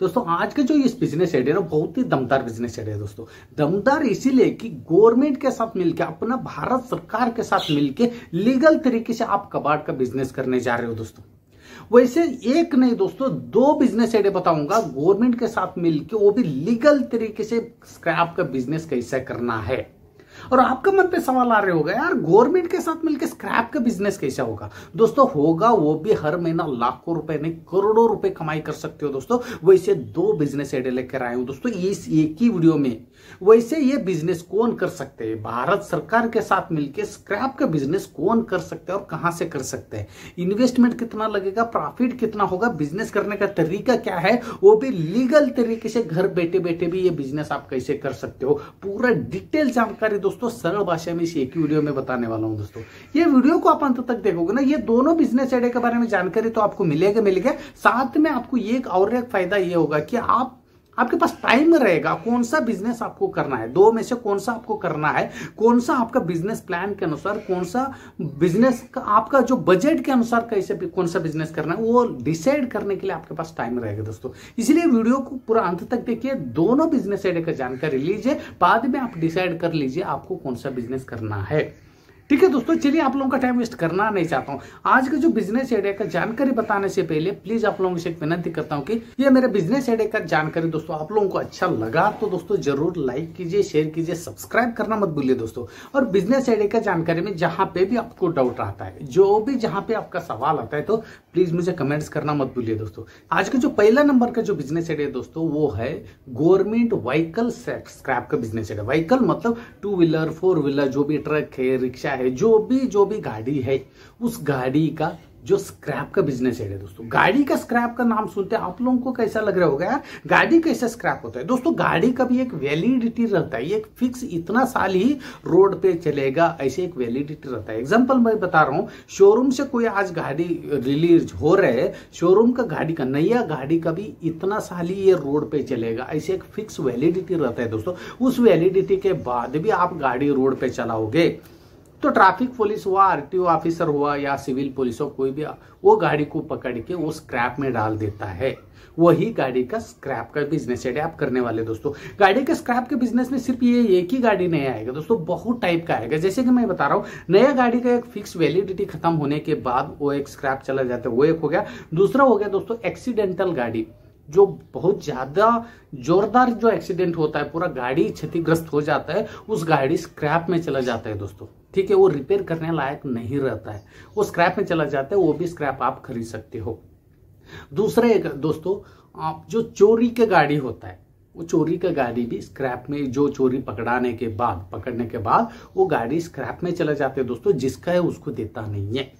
दोस्तों आज का जो ये बिजनेस आइडिया ना बहुत ही दमदार बिजनेस आइडिया है दोस्तों। दमदार इसीलिए कि गवर्नमेंट के साथ मिलकर, अपना भारत सरकार के साथ मिलकर लीगल तरीके से आप कबाड़ का बिजनेस करने जा रहे हो दोस्तों। वैसे एक नहीं दोस्तों, दो बिजनेस आइडिया बताऊंगा गवर्नमेंट के साथ मिलकर, वो भी लीगल तरीके से स्क्रैप का बिजनेस कैसे करना है। और आपका मन पे सवाल आ रहे होगा, यार गवर्नमेंट के साथ मिलकर स्क्रैप का बिजनेस कैसा होगा। दोस्तों होगा, वो भी हर महीना लाखों रुपए नहीं करोड़ों रुपए कमाई कर सकते हो दोस्तों। वैसे दो बिजनेस आइडिया लेकर आए हूं दोस्तों इस एक ही वीडियो में। वैसे ये बिजनेस कौन कर सकते हैं, भारत सरकार के साथ मिलकर स्क्रैप का बिजनेस कौन कर सकते हैं और कहां से कर सकते हैं, इन्वेस्टमेंट कितना लगेगा, प्रॉफिट कितना होगा, बिजनेस करने का तरीका क्या है, वो भी लीगल तरीके से घर बैठे बैठे भी ये बिजनेस आप कैसे कर सकते हो, पूरा डिटेल जानकारी दोस्तों सरल भाषा में इस एक ही वीडियो में बताने वाला हूं दोस्तों। ये वीडियो को आप अंत तक देखोगे ना, ये दोनों बिजनेस आइडिया के बारे में जानकारी तो आपको मिलेगा। साथ में आपको एक और एक फायदा ये होगा कि आपके पास टाइम रहेगा कौन सा बिजनेस आपको करना है, दो में से कौन सा आपको करना है, कौन सा आपका बिजनेस प्लान के अनुसार, कौन सा बिजनेस का आपका जो बजट के अनुसार कैसे कौन सा बिजनेस करना है, वो डिसाइड करने के लिए आपके पास टाइम रहेगा दोस्तों। इसलिए वीडियो को पूरा अंत तक देखिए, दोनों बिजनेस आइडिया का जानकारी लीजिए, बाद में आप डिसाइड कर लीजिए आपको कौन सा बिजनेस करना है। ठीक है दोस्तों, चलिए आप लोगों का टाइम वेस्ट करना नहीं चाहता हूं। आज का जो बिजनेस आइडिया का जानकारी बताने से पहले प्लीज आप लोगों से एक विनती करता हूं कि ये मेरे बिजनेस आइडिया का जानकारी दोस्तों आप लोगों को अच्छा लगा तो दोस्तों जरूर लाइक कीजिए, शेयर कीजिए, सब्सक्राइब करना मत भूलिए दोस्तों। और बिजनेस आइडिया का जानकारी में जहां पे भी आपको डाउट आता है, जो भी जहां पे आपका सवाल आता है, तो प्लीज मुझे कमेंट्स करना मत भूलिए दोस्तों। आज का जो पहला नंबर का जो बिजनेस आइडिया दोस्तों वो है गवर्नमेंट व्हीकल स्क्रैप का बिजनेस आइडिया। व्हीकल मतलब 2 व्हीलर 4 व्हीलर, जो भी ट्रक है, रिक्शा है, जो भी गाड़ी है, उस गाड़ी का जो स्क्रैप का बिजनेस है दोस्तों। गाड़ी का स्क्रैप का नाम सुनते हैं आप लोगों को कैसा लग रहा होगा, यार गाड़ी कैसे स्क्रैप होता है। दोस्तों गाड़ी का भी एक वैलिडिटी रहता है, एक फिक्स इतना साल ही रोड पे चलेगा, ऐसे एक वैलिडिटी रहता है। एग्जांपल मैं बता रहा हूं, शोरूम से कोई आज गाड़ी रिलीज हो रहे है, शोरूम का गाड़ी का, नया गाड़ी का भी इतना साल ही ये रोड पे चलेगा, ऐसे एक फिक्स वैलिडिटी रहता है दोस्तों। उस वैलिडिटी के बाद भी आप गाड़ी रोड पे चलाओगे तो ट्रैफिक पुलिस हुआ, आरटीओ ऑफिसर हुआ या सिविल पुलिस हो, कोई भी वो गाड़ी को पकड़ के वो स्क्रैप में डाल देता है। वही गाड़ी का स्क्रैप का बिजनेस है आप करने वाले दोस्तों। गाड़ी के स्क्रैप के बिजनेस में सिर्फ ये एक ही गाड़ी नहीं आएगा दोस्तों, बहुत टाइप का आएगा। जैसे कि मैं बता रहा हूँ, नया गाड़ी का एक फिक्स वैलिडिटी खत्म होने के बाद वो एक स्क्रैप चला जाता है, वो एक हो गया। दूसरा हो गया दोस्तों एक्सीडेंटल गाड़ी, जो बहुत ज्यादा जोरदार जो एक्सीडेंट होता है, पूरा गाड़ी क्षतिग्रस्त हो जाता है, उस गाड़ी स्क्रैप में चला जाता है दोस्तों। ठीक है, वो रिपेयर करने लायक नहीं रहता है, वो स्क्रैप में चला जाता है, वो भी स्क्रैप आप खरीद सकते हो। दूसरे दोस्तों, आप जो चोरी के गाड़ी होता है, वो चोरी का गाड़ी भी स्क्रैप में, जो चोरी पकड़ने के बाद वो गाड़ी स्क्रैप में चला जाते हैं दोस्तों, जिसका है उसको देता नहीं है।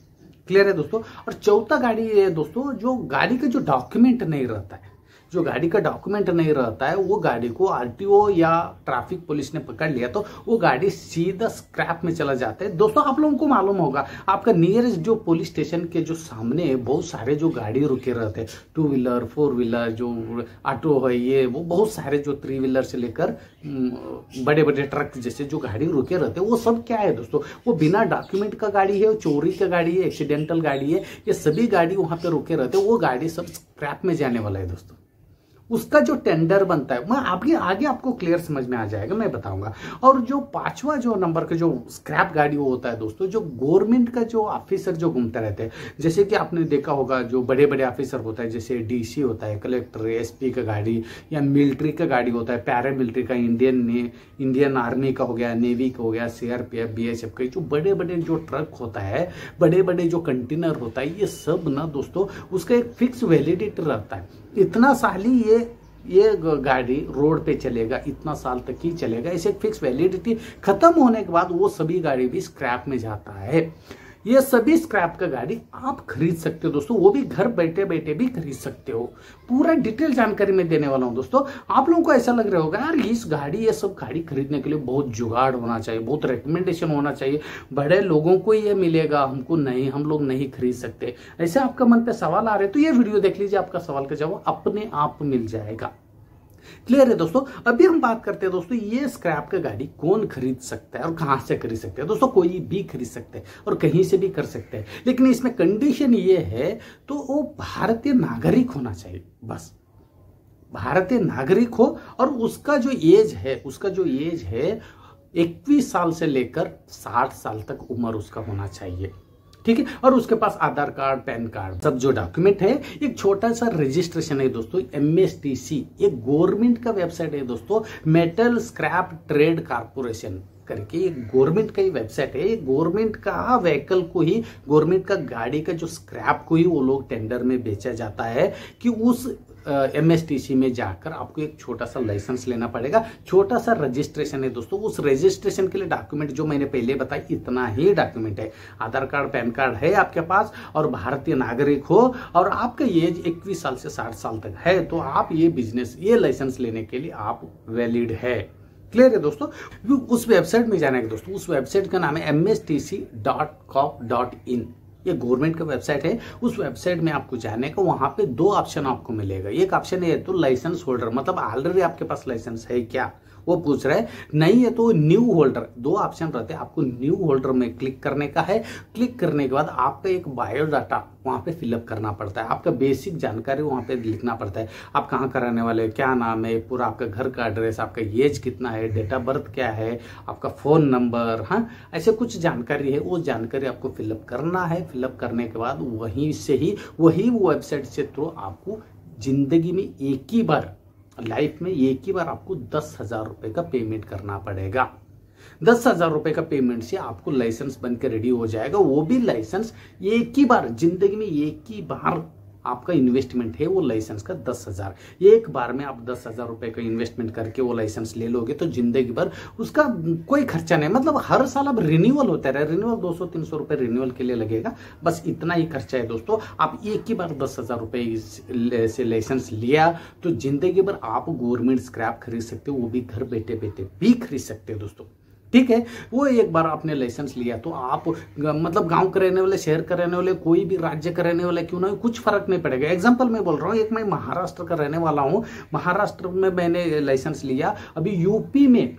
क्लियर है दोस्तों। और चौथा गाड़ी है दोस्तों, जो गाड़ी का जो डॉक्यूमेंट नहीं रहता है, जो गाड़ी का डॉक्यूमेंट नहीं रहता है, वो गाड़ी को आरटीओ या ट्रैफिक पुलिस ने पकड़ लिया तो वो गाड़ी सीधा स्क्रैप में चला जाता है दोस्तों। आप लोगों को मालूम होगा, आपका नियरेस्ट जो पुलिस स्टेशन के जो सामने बहुत सारे जो गाड़ी रुके रहते हैं, 2 व्हीलर 4 व्हीलर, जो ऑटो है, ये वो बहुत सारे जो 3 व्हीलर से लेकर बड़े बड़े ट्रक जैसे जो गाड़ी रुके रहते हैं, वो सब क्या है दोस्तों, वो बिना डॉक्यूमेंट का गाड़ी है, चोरी का गाड़ी है, एक्सीडेंटल गाड़ी है, ये सभी गाड़ी वहां पे रुके रहते हैं। वो गाड़ी सब स्क्रैप में जाने वाला है दोस्तों। उसका जो टेंडर बनता है, मैं आगे आपको क्लियर समझ में आ जाएगा, मैं बताऊंगा। और जो पांचवा जो नंबर का जो स्क्रैप गाड़ी वो होता है दोस्तों, जो गवर्नमेंट का जो ऑफिसर जो घूमते रहते हैं, जैसे कि आपने देखा होगा जो बड़े बड़े ऑफिसर होता है, जैसे डीसी होता है, कलेक्टर, एसपी का गाड़ी, या मिलिट्री का गाड़ी होता है, पैरा मिलिट्री का, इंडियन आर्मी का हो गया, नेवी का हो गया, सीआरपीएफ, बीएसएफ का, जो बड़े बड़े जो ट्रक होता है, बड़े बड़े जो कंटेनर होता है, ये सब ना दोस्तों उसका एक फिक्स वैलिडिटी रहता है। इतना साल ही ये गाड़ी रोड पे चलेगा, इतना साल तक ही चलेगा, ऐसे फिक्स वैलिडिटी खत्म होने के बाद वो सभी गाड़ी भी स्क्रैप में जाता है। ये सभी स्क्रैप का गाड़ी आप खरीद सकते हो दोस्तों, वो भी घर बैठे बैठे भी खरीद सकते हो। पूरा डिटेल जानकारी मैं देने वाला हूं दोस्तों। आप लोगों को ऐसा लग रहा होगा, यार इस गाड़ी, ये सब गाड़ी खरीदने के लिए बहुत जुगाड़ होना चाहिए, बहुत रिकमेंडेशन होना चाहिए, बड़े लोगों को ये मिलेगा, हमको नहीं, हम लोग नहीं खरीद सकते। ऐसे आपका मन पे सवाल आ रहे तो ये वीडियो देख लीजिए, आपका सवाल का जवाब अपने आप मिल जाएगा। क्लियर है दोस्तों। अभी हम बात करते हैं दोस्तों, ये स्क्रैप का गाड़ी कौन खरीद सकता है और कहां से खरीद सकते हैं। दोस्तों कोई भी खरीद सकते हैं और कहीं से भी कर सकते हैं, लेकिन इसमें कंडीशन ये है, तो वो भारतीय नागरिक होना चाहिए बस। भारतीय नागरिक हो और उसका जो एज है 21 साल से लेकर 60 साल तक उम्र उसका होना चाहिए। ठीक है, और उसके पास आधार कार्ड, पैन कार्ड, सब जो डॉक्यूमेंट है। एक छोटा सा रजिस्ट्रेशन है दोस्तों, MSTC एक गवर्नमेंट का वेबसाइट है दोस्तों, मेटल स्क्रैप ट्रेड कारपोरेशन करके एक गवर्नमेंट का ही वेबसाइट है। गवर्नमेंट का व्हीकल को ही, गवर्नमेंट का गाड़ी का जो स्क्रैप को ही वो लोग टेंडर में बेचा जाता है कि उस MSTC में जाकर आपको एक छोटा सा लाइसेंस लेना पड़ेगा, छोटा सा रजिस्ट्रेशन है दोस्तों। उस रजिस्ट्रेशन के लिए डॉक्यूमेंट जो मैंने पहले बताया, इतना ही डॉक्यूमेंट है। आधार कार्ड, पैन कार्ड है आपके पास और भारतीय नागरिक हो और आपका एज 21 साल से 60 साल तक है, तो आप ये लाइसेंस लेने के लिए आप वैलिड है। क्लियर है दोस्तों। उस वेबसाइट में जाना है दोस्तों, उस वेबसाइट का नाम है mstc.gov.in। ये गवर्नमेंट का वेबसाइट है। उस वेबसाइट में आपको जाने का, वहां पे 2 ऑप्शन आपको मिलेगा। एक ऑप्शन है तो लाइसेंस होल्डर, मतलब ऑलरेडी आपके पास लाइसेंस है क्या, वो पूछ रहा है। नहीं है तो न्यू होल्डर, 2 ऑप्शन रहते हैं। आपको न्यू होल्डर में क्लिक करने का है। क्लिक करने के बाद आपका एक बायोडाटा वहां पे फिलअप करना पड़ता है, आपका बेसिक जानकारी वहां पे लिखना पड़ता है। आप कहाँ का रहने वाले, क्या नाम है, पूरा आपका घर का एड्रेस, आपका एज कितना है, डेट ऑफ बर्थ क्या है, आपका फोन नंबर, हाँ ऐसे कुछ जानकारी है। वो जानकारी आपको फिलअप करना है। फिलअप करने के बाद वहीं से ही वही वेबसाइट से थ्रू आपको जिंदगी में एक ही बार, लाइफ में एक ही बार आपको 10,000 रुपए का पेमेंट करना पड़ेगा। 10,000 रुपए का पेमेंट से आपको लाइसेंस बनकर रेडी हो जाएगा। वो भी लाइसेंस एक ही बार, जिंदगी में एक ही बार आपका इन्वेस्टमेंट है वो लाइसेंस का 10,000। एक बार में आप 10,000 रुपए का इन्वेस्टमेंट करके वो लाइसेंस ले लोगे तो जिंदगी भर उसका कोई खर्चा नहीं, मतलब हर साल अब रिन्यूअल होता है। रिन्यूअल 200-300 रुपए रिन्यूअल के लिए लगेगा, बस इतना ही खर्चा है दोस्तों। आप एक ही बार 10,000 रुपए से लाइसेंस लिया तो जिंदगी भर आप गवर्नमेंट स्क्रैप खरीद सकते हो, वो भी घर बैठे बैठे भी खरीद सकते हो दोस्तों। ठीक है, वो एक बार आपने लाइसेंस लिया तो आप मतलब गांव के रहने वाले, शहर का रहने वाले, कोई भी राज्य का रहने वाला क्यों ना हो, कुछ फर्क नहीं पड़ेगा। एग्जांपल मैं बोल रहा हूँ, एक मैं महाराष्ट्र का रहने वाला हूँ, महाराष्ट्र में मैंने लाइसेंस लिया। अभी यूपी में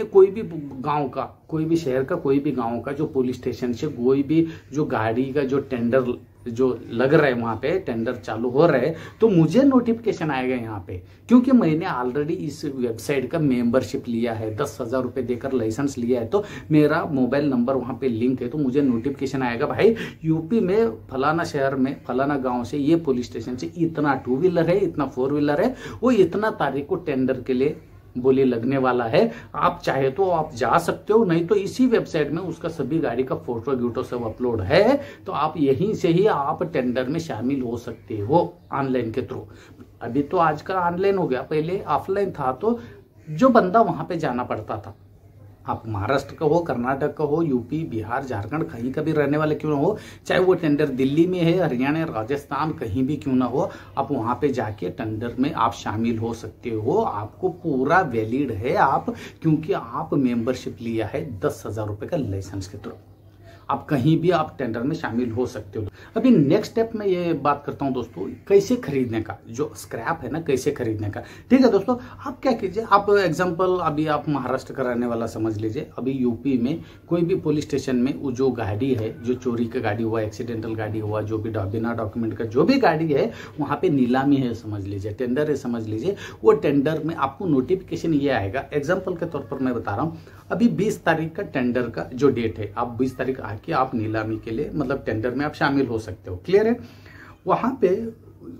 कोई भी गांव का, कोई भी शहर का, कोई भी गांव का जो पुलिस स्टेशन से कोई भी जो गाड़ी का जो टेंडर जो लग रहा है, वहां पे टेंडर चालू हो रहा है, तो मुझे नोटिफिकेशन आएगा यहाँ पे, क्योंकि मैंने ऑलरेडी इस वेबसाइट का मेंबरशिप लिया है। 10,000 रुपए देकर लाइसेंस लिया है, तो मेरा मोबाइल नंबर वहां पे लिंक है, तो मुझे नोटिफिकेशन आएगा, भाई यूपी में फलाना शहर में फलाना गांव से ये पुलिस स्टेशन से इतना 2 व्हीलर है, इतना 4 व्हीलर है, वो इतना तारीख को टेंडर के लिए बोली लगने वाला है। आप चाहे तो आप जा सकते हो, नहीं तो इसी वेबसाइट में उसका सभी गाड़ी का फोटो सब अपलोड है, तो आप यहीं से ही आप टेंडर में शामिल हो सकते हो ऑनलाइन के थ्रू। अभी तो आजकल ऑनलाइन हो गया, पहले ऑफलाइन था, तो जो बंदा वहां पे जाना पड़ता था। आप महाराष्ट्र का हो, कर्नाटक का हो, यूपी, बिहार, झारखंड, कहीं का भी रहने वाले क्यों ना हो, चाहे वो टेंडर दिल्ली में है, हरियाणा, राजस्थान, कहीं भी क्यों ना हो, आप वहां पे जाके टेंडर में आप शामिल हो सकते हो। आपको पूरा वैलिड है आप, क्योंकि आप मेंबरशिप लिया है 10,000 रुपए का लाइसेंस के थ्रू। आप कहीं भी आप टेंडर में शामिल हो सकते हो। अभी नेक्स्ट स्टेप में ये बात करता हूं दोस्तों, कैसे खरीदने का, जो स्क्रैप है ना, कैसे खरीदने का। ठीक है दोस्तों, आप क्या कीजिए, आप एग्जांपल अभी आप महाराष्ट्र का रहने वाला समझ लीजिए। अभी यूपी में कोई भी पुलिस स्टेशन में वो जो गाड़ी है, जो चोरी का गाड़ी हुआ, एक्सीडेंटल गाड़ी हुआ, जो भी बिना डॉक्यूमेंट का जो भी गाड़ी है, वहां पे नीलामी है समझ लीजिए, टेंडर है समझ लीजिए। वो टेंडर में आपको नोटिफिकेशन ये आएगा, एग्जाम्पल के तौर पर मैं बता रहा हूँ, अभी 20 तारीख का टेंडर का जो डेट है, आप 20 तारीख आके आप नीलामी के लिए मतलब टेंडर में आप शामिल हो सकते हो। क्लियर है। वहां पे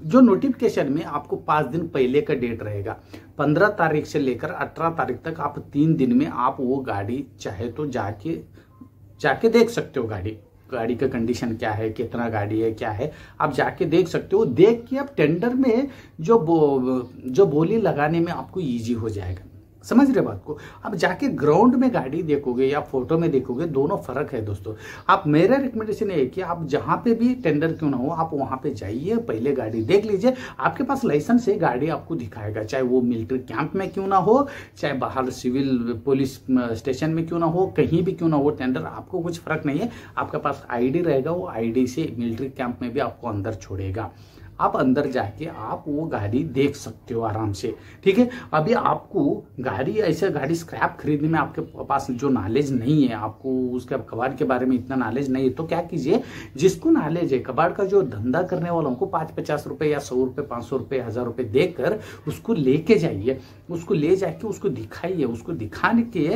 जो नोटिफिकेशन में आपको 5 दिन पहले का डेट रहेगा, 15 तारीख से लेकर 18 तारीख तक आप 3 दिन में आप वो गाड़ी चाहे तो जाके देख सकते हो। गाड़ी का कंडीशन क्या है, कितना गाड़ी है, क्या है, आप जाके देख सकते हो। देख के आप टेंडर में जो बोली लगाने में आपको इजी हो जाएगा। समझ रहे बात को। अब जाके ग्राउंड में गाड़ी देखोगे या फोटो में देखोगे, दोनों फर्क है दोस्तों। आप, मेरा रिकमेंडेशन है कि आप जहां पे भी टेंडर क्यों ना हो, आप वहां पे जाइए, पहले गाड़ी देख लीजिए। आपके पास लाइसेंस है, गाड़ी आपको दिखाएगा, चाहे वो मिलिट्री कैंप में क्यों ना हो, चाहे बाहर सिविल पुलिस स्टेशन में क्यों ना हो, कहीं भी क्यों ना हो टेंडर, आपको कुछ फर्क नहीं है। आपके पास ID रहेगा, वो ID से मिलिट्री कैंप में भी आपको अंदर छोड़ेगा। आप अंदर जाके आप वो गाड़ी देख सकते हो आराम से। ठीक है, अभी आपको गाड़ी ऐसे गाड़ी स्क्रैप खरीदने में आपके पास जो नॉलेज नहीं है, आपको उसके कबाड़ के बारे में इतना नॉलेज नहीं है, तो क्या कीजिए, जिसको नॉलेज है कबाड़ का जो धंधा करने वालों को 5-50 रुपए या 100 रुपए 500 रुपए 1000 रुपए देकर उसको लेके जाइए, उसको ले जाके उसको दिखाइए, उसको दिखाने के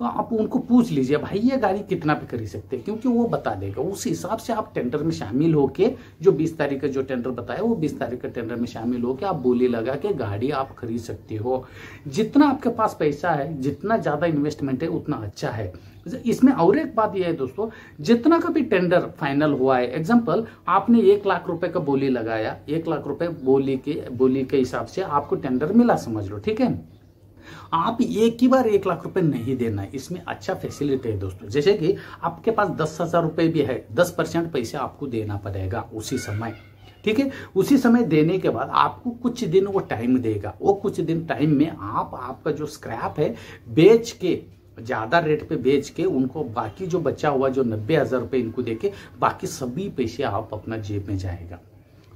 आप उनको पूछ लीजिए भाई ये गाड़ी कितना पे खरीद सकते हैं, क्योंकि वो बता देगा। उस हिसाब से आप टेंडर में शामिल होके जो 20 तारीख का जो टेंडर बताया वो 20 तारीख का टेंडर में शामिल होके आप बोली लगा के गाड़ी आप खरीद सकते हो। जितना आपके पास पैसा है, जितना ज्यादा इन्वेस्टमेंट है उतना अच्छा है। इसमें और एक बात यह है दोस्तों, जितना का भी टेंडर फाइनल हुआ है, एग्जांपल आपने 1 लाख रुपए का बोली लगाया, 1 लाख रुपए बोली के हिसाब से आपको टेंडर मिला समझ लो। ठीक है, आप एक ही बार 1 लाख रुपए नहीं देना है, इसमें अच्छा फैसिलिटी है दोस्तों। जैसे कि आपके पास 10,000 रुपए भी है, 10% पैसा आपको देना पड़ेगा उसी समय। ठीक है, उसी समय देने के बाद आपको कुछ दिन वो टाइम देगा, वो कुछ दिन टाइम में आप आपका जो स्क्रैप है बेच के, ज्यादा रेट पे बेच के उनको बाकी जो बचा हुआ जो 90,000 रुपए इनको देके बाकी सभी पैसे आप अपना जेब में जाएगा।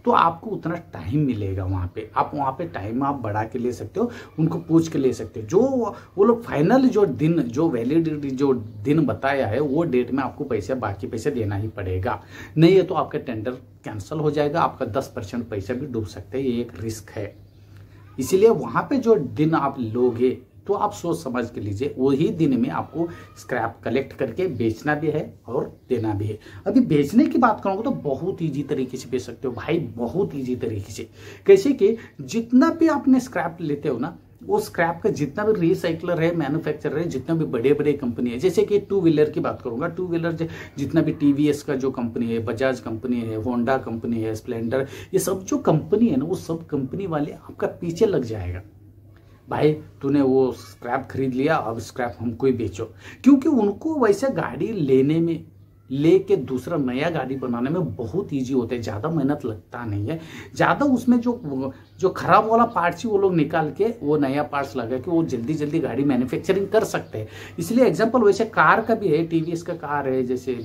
तो आपको उतना टाइम मिलेगा वहां पे, आप वहां पे टाइम आप बढ़ा के ले सकते हो, उनको पूछ के ले सकते हो। जो वो लोग फाइनल जो दिन, जो वैलिडिटी जो दिन बताया है वो डेट में आपको पैसे, बाकी पैसे देना ही पड़ेगा, नहीं है तो आपका टेंडर कैंसिल हो जाएगा, आपका 10% पैसा भी डूब सकते हैं, ये एक रिस्क है। इसीलिए वहां पे जो दिन आप लोगे तो आप सोच समझ के लीजिए, वही दिन में आपको स्क्रैप कलेक्ट करके बेचना भी है और देना भी है। अभी बेचने की बात करूंगा तो बहुत इजी तरीके से बेच सकते हो भाई, बहुत इजी तरीके से। कैसे कि जितना भी आपने स्क्रैप लेते हो ना, वो स्क्रैप का जितना भी रिसाइकलर है, मैन्युफैक्चरर है, जितना भी बड़े बड़े कंपनी है, जैसे कि 2 व्हीलर की बात करूंगा, 2 व्हीलर जितना भी टीवीएस का जो कंपनी है, बजाज कंपनी है, होंडा कंपनी है, स्प्लेंडर, ये सब जो कंपनी है ना, वो सब कंपनी वाले आपका पीछे लग जाएगा, भाई तूने वो स्क्रैप खरीद लिया, अब स्क्रैप हमको ही बेचो। क्योंकि उनको वैसे गाड़ी लेने में, लेके दूसरा नया गाड़ी बनाने में बहुत इजी होता है, ज्यादा मेहनत लगता नहीं है, ज्यादा उसमें जो खराब वाला पार्ट्स ही वो लोग निकाल के वो नया पार्ट्स लगा के वो जल्दी जल्दी गाड़ी मैन्युफैक्चरिंग कर सकते हैं। इसलिए एग्जांपल वैसे कार का भी है, टीवीएस का कार है, जैसे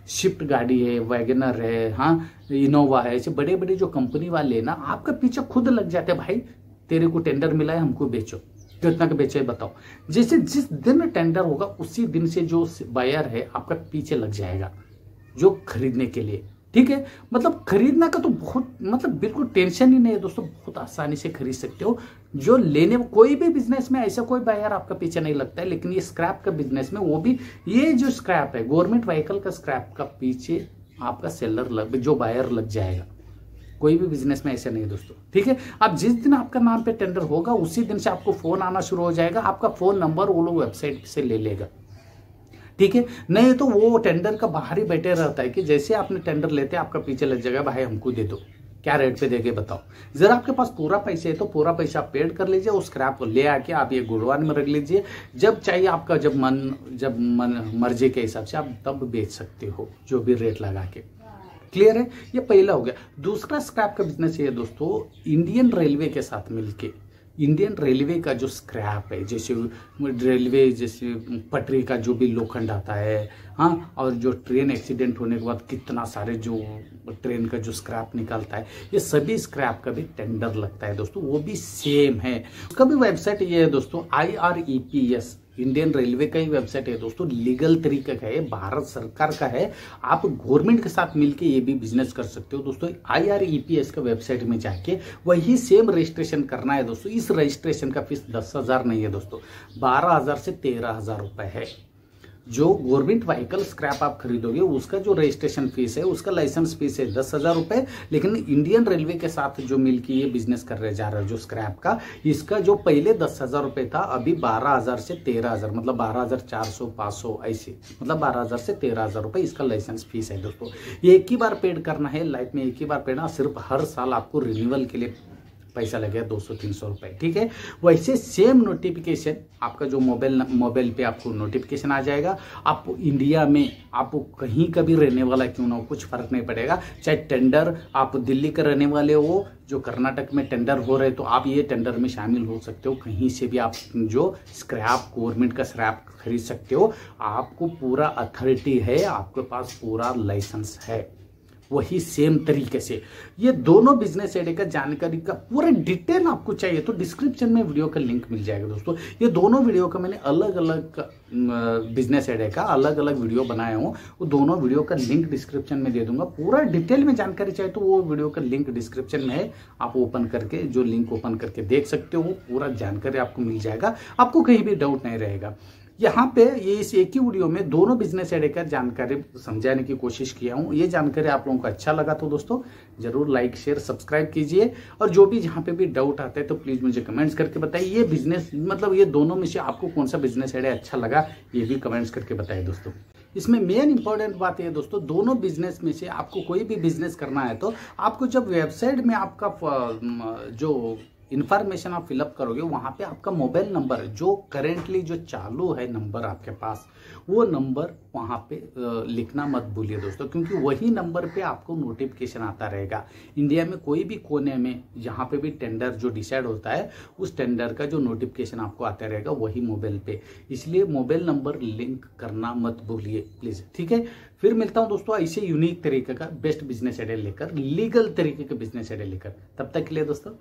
शिफ्ट गाड़ी है, वैगनर है, हाँ इनोवा है, ऐसे बड़े बड़े जो कंपनी वाले ना आपका पीछे खुद लग जाते हैं, भाई तेरे को टेंडर मिला है, हमको बेचो, कितना का बेचे बताओ। जैसे जिस दिन टेंडर होगा उसी दिन से जो बायर है आपका पीछे लग जाएगा जो खरीदने के लिए। ठीक है, मतलब खरीदना का तो बहुत, मतलब बिल्कुल टेंशन ही नहीं है दोस्तों, बहुत आसानी से खरीद सकते हो। जो लेने, कोई भी बिजनेस में ऐसा कोई बायर आपका पीछे नहीं लगता है, लेकिन ये स्क्रैप का बिजनेस में, वो भी ये जो स्क्रैप है गवर्नमेंट व्हीकल का स्क्रैप का पीछे आपका सेलर जो बायर लग जाएगा। कोई भी बिजनेस में ऐसे नहीं दोस्तों। ठीक है, अब जिस दिन आपका नाम पे टेंडर होगा उसी दिन से आपको फोन आना शुरू हो जाएगा, आपका फोन नंबर वो लोग वेबसाइट से ले लेगा। ठीक है, नहीं तो वो टेंडर का बाहर ही बैठे रहता है कि जैसे आपने टेंडर लेते आपका पीछे लग जाएगा, भाई हमको दे दो, क्या रेट पे देके बताओ। जरा आपके पास पूरा पैसे है तो पूरा पैसा आप पेड कर लीजिए, उस स्क्रैप को ले आके आप ये गोडाउन में रख लीजिए, जब चाहिए आपका, जब मन मर्जी के हिसाब से आप तब बेच सकते हो, जो भी रेट लगा के। क्लियर है, ये पहला हो गया। दूसरा स्क्रैप का बिजनेस ये है दोस्तों, इंडियन रेलवे के साथ मिलके, इंडियन रेलवे का जो स्क्रैप है, जैसे रेलवे, जैसे पटरी का जो भी लोखंड आता है, हाँ, और जो ट्रेन एक्सीडेंट होने के बाद कितना सारे जो ट्रेन का जो स्क्रैप निकलता है, ये सभी स्क्रैप का भी टेंडर लगता है दोस्तों, वो भी सेम है। उसका भी वेबसाइट ये है दोस्तों, IREPS, इंडियन रेलवे का ही वेबसाइट है दोस्तों, लीगल तरीके का है, भारत सरकार का है। आप गवर्नमेंट के साथ मिलके ये भी बिजनेस कर सकते हो दोस्तों। IREPS का वेबसाइट में जाके वही सेम रजिस्ट्रेशन करना है दोस्तों। इस रजिस्ट्रेशन का फीस 10,000 नहीं है दोस्तों, 12,000 से 13,000 रुपए है। जो गवर्नमेंट व्हीकल स्क्रैप आप खरीदोगे उसका जो रजिस्ट्रेशन फीस है, उसका लाइसेंस फीस है 10,000 रुपए। लेकिन इंडियन रेलवे के साथ जो मिलकर ये बिजनेस कर रहे जा रहे हैं जो स्क्रैप का, इसका जो पहले 10,000 रुपए था, अभी 12,000 से 13,000, मतलब 12,400 500 ऐसे, मतलब 12,000 से 13,000 रुपए इसका लाइसेंस फीस है दोस्तों। ये एक ही बार पेड करना है, लाइफ में एक ही बार पेड, सिर्फ हर साल आपको रिन्यूअल के लिए पैसा लगेगा 200-300 रुपए। ठीक है, वैसे सेम नोटिफिकेशन आपका जो मोबाइल पे आपको नोटिफिकेशन आ जाएगा। आप इंडिया में आप कहीं का भी रहने वाला क्यों ना हो, कुछ फर्क नहीं पड़ेगा। चाहे टेंडर आप दिल्ली के रहने वाले हो, जो कर्नाटक में टेंडर हो रहे, तो आप ये टेंडर में शामिल हो सकते हो। कहीं से भी आप जो स्क्रैप, गवर्नमेंट का स्क्रैप खरीद सकते हो। आपको पूरा अथॉरिटी है, आपके पास पूरा लाइसेंस है। वही सेम तरीके से ये दोनों बिजनेस आइडिया का जानकारी का पूरा डिटेल आपको चाहिए तो डिस्क्रिप्शन में वीडियो का लिंक मिल जाएगा दोस्तों। ये दोनों वीडियो का मैंने अलग अलग बिजनेस आइडिया का अलग अलग वीडियो बनाया हूँ, वो दोनों वीडियो का लिंक डिस्क्रिप्शन में दे दूंगा। पूरा डिटेल में जानकारी चाहिए तो वो वीडियो का लिंक डिस्क्रिप्शन में है, आप ओपन करके जो लिंक ओपन करके देख सकते हो, पूरा जानकारी आपको मिल जाएगा, आपको कहीं भी डाउट नहीं रहेगा। यहाँ पे ये इस एक ही वीडियो में दोनों बिजनेस आइडिया का जानकारी समझाने की कोशिश किया हूँ। ये जानकारी आप लोगों को अच्छा लगा तो दोस्तों जरूर लाइक शेयर सब्सक्राइब कीजिए, और जो भी जहाँ पे भी डाउट आता है तो प्लीज मुझे कमेंट्स करके बताइए। ये बिजनेस मतलब ये दोनों में से आपको कौन सा बिजनेस आइडिया अच्छा लगा ये भी कमेंट्स करके बताइए दोस्तों। इसमें मेन इंपॉर्टेंट बात है दोस्तों, दोनों बिजनेस में से आपको कोई भी बिजनेस करना है तो आपको जब वेबसाइट में आपका जो इन्फॉर्मेशन आप फिलअप करोगे वहां पे आपका मोबाइल नंबर जो करेंटली जो चालू है नंबर आपके पास, वो नंबर वहां पे लिखना मत भूलिए दोस्तों, क्योंकि वही नंबर पे आपको नोटिफिकेशन आता रहेगा। इंडिया में कोई भी कोने में जहां पे भी टेंडर जो डिसाइड होता है उस टेंडर का जो नोटिफिकेशन आपको आता रहेगा वही मोबाइल पे, इसलिए मोबाइल नंबर लिंक करना मत भूलिए प्लीज, ठीक है। फिर मिलता हूं दोस्तों ऐसे यूनिक तरीके का बेस्ट बिजनेस आइडिया लेकर, लीगल तरीके का बिजनेस आइडिया लेकर, तब तक के लिए दोस्तों